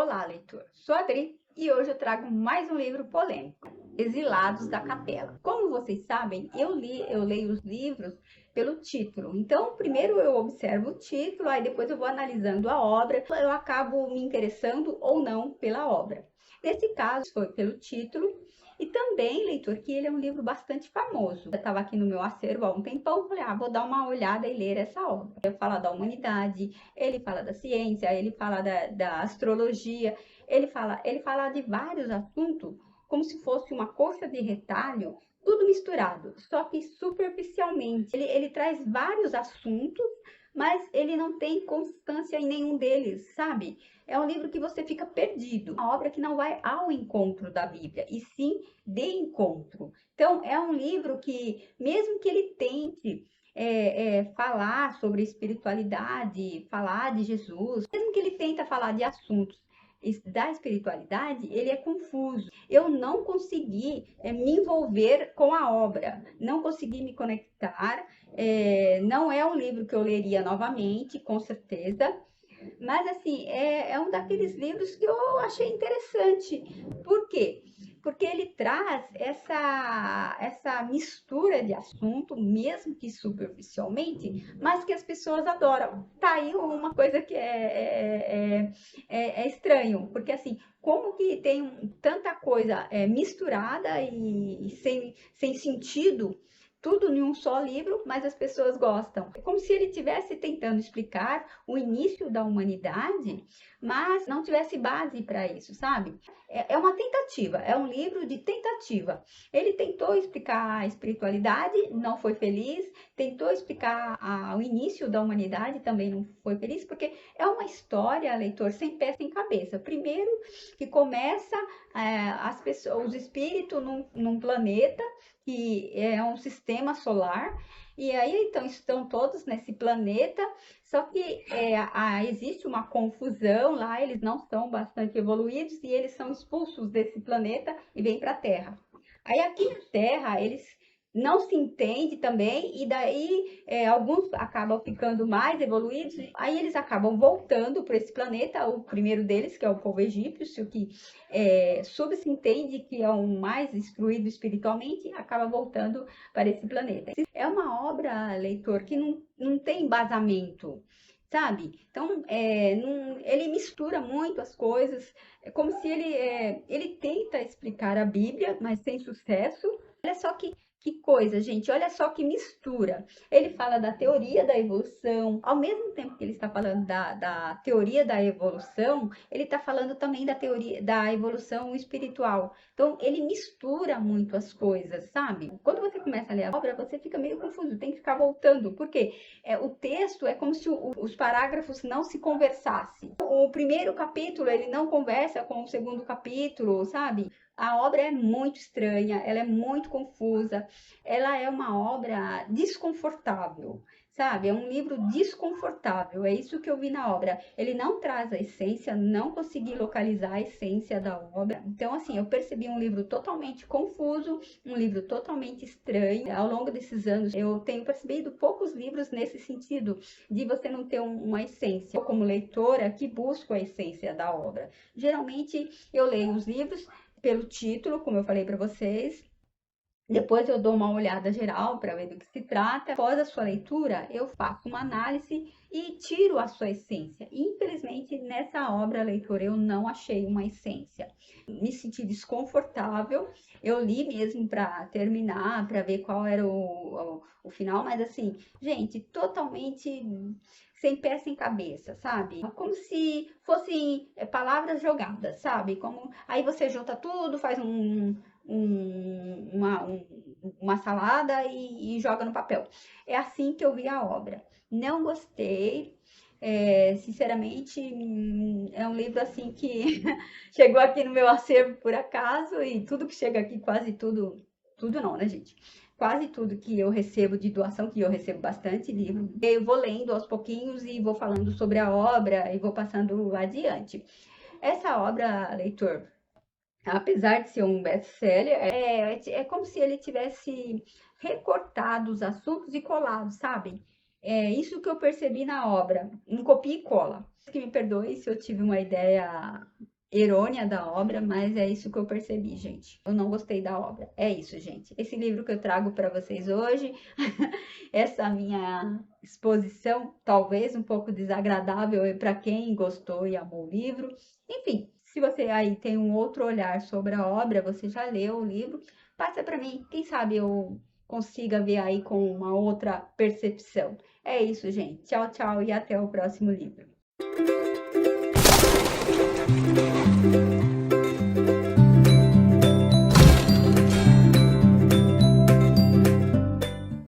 Olá, leitor! Sou a Adri e hoje eu trago mais um livro polêmico, Exilados da Capela. Como vocês sabem, eu leio os livros pelo título. Então, primeiro eu observo o título, aí depois eu vou analisando a obra, eu acabo me interessando ou não pela obra. Nesse caso, foi pelo título. E também, leitor, que ele é um livro bastante famoso. Eu estava aqui no meu acervo há um tempão, falei, vou dar uma olhada e ler essa obra. Ele fala da humanidade, ele fala da ciência, ele fala da astrologia, ele fala de vários assuntos, como se fosse uma coxa de retalho, tudo misturado, só que superficialmente. Ele traz vários assuntos, mas ele não tem constância em nenhum deles, sabe? É um livro que você fica perdido. Uma obra que não vai ao encontro da Bíblia, e sim de encontro. Então, é um livro que, mesmo que ele tente falar sobre espiritualidade, falar de Jesus, mesmo que ele tenta falar de assuntos da espiritualidade, ele é confuso. Eu não consegui me envolver com a obra, não consegui me conectar. Não é um livro que eu leria novamente, com certeza. Mas, assim, é um daqueles livros que eu achei interessante. Por quê? Porque ele traz essa mistura de assunto, mesmo que superficialmente, mas que as pessoas adoram. Tá aí uma coisa que é estranho, porque, assim, como que tem tanta coisa misturada e sem sentido, tudo em um só livro, mas as pessoas gostam. É como se ele estivesse tentando explicar o início da humanidade, mas não tivesse base para isso, sabe? É uma tentativa, é um livro de tentativa. Ele tentou explicar a espiritualidade, não foi feliz, tentou explicar o início da humanidade, também não foi feliz, porque é uma história, leitor, sem pé, sem cabeça. Primeiro, que começa as pessoas, os espíritos num planeta, que é um sistema solar, e aí então estão todos nesse planeta, só que existe uma confusão lá, eles não são bastante evoluídos e eles são expulsos desse planeta e vêm para a Terra. Aí aqui na Terra eles não se entendem também, e daí alguns acabam ficando mais evoluídos, aí eles acabam voltando para esse planeta, o primeiro deles, que é o povo egípcio, que subentende que é o mais instruído espiritualmente, acaba voltando para esse planeta. É uma obra, leitor, que não tem embasamento, sabe? Então, ele mistura muito as coisas, é como se ele tenta explicar a Bíblia, mas sem sucesso. Olha só que coisa, gente, olha só que mistura. Ele fala da teoria da evolução, ao mesmo tempo que ele está falando da teoria da evolução, ele está falando também da teoria da evolução espiritual. Então, ele mistura muito as coisas, sabe? Quando você começa a ler a obra, você fica meio confuso, tem que ficar voltando, porque o texto é como se os parágrafos não se conversassem. O primeiro capítulo, ele não conversa com o segundo capítulo, sabe? A obra é muito estranha, ela é muito confusa, ela é uma obra desconfortável, sabe? É um livro desconfortável, é isso que eu vi na obra. Ele não traz a essência, não consegui localizar a essência da obra. Então, assim, eu percebi um livro totalmente confuso, um livro totalmente estranho. Ao longo desses anos, eu tenho percebido poucos livros nesse sentido, de você não ter uma essência. Eu, como leitora, que busco a essência da obra. Geralmente, eu leio os livros pelo título, como eu falei para vocês. Depois eu dou uma olhada geral para ver do que se trata. Após a sua leitura, eu faço uma análise e tiro a sua essência. Infelizmente, nessa obra, leitor, eu não achei uma essência. Me senti desconfortável. Eu li mesmo para terminar, para ver qual era o final, mas assim, gente, totalmente sem pé, sem cabeça, sabe? Como se fossem palavras jogadas, sabe? Como aí você junta tudo, faz uma salada e joga no papel. É assim que eu vi a obra. Não gostei. Sinceramente, é um livro assim que chegou aqui no meu acervo por acaso, e tudo que chega aqui, quase tudo, tudo não, né, gente? Quase tudo que eu recebo de doação, que eu recebo bastante livro, eu vou lendo aos pouquinhos e vou falando sobre a obra e vou passando adiante. Essa obra, leitor, apesar de ser um best-seller, é como se ele tivesse recortado os assuntos e colado, sabe? É isso que eu percebi na obra, um copia e cola. Que me perdoe se eu tive uma ideia errônea da obra, mas é isso que eu percebi, gente. Eu não gostei da obra. É isso, gente. Esse livro que eu trago para vocês hoje, essa minha exposição, talvez um pouco desagradável para quem gostou e amou o livro. Enfim, se você aí tem um outro olhar sobre a obra, você já leu o livro, passa para mim. Quem sabe eu consiga ver aí com uma outra percepção. É isso, gente. Tchau, tchau e até o próximo livro.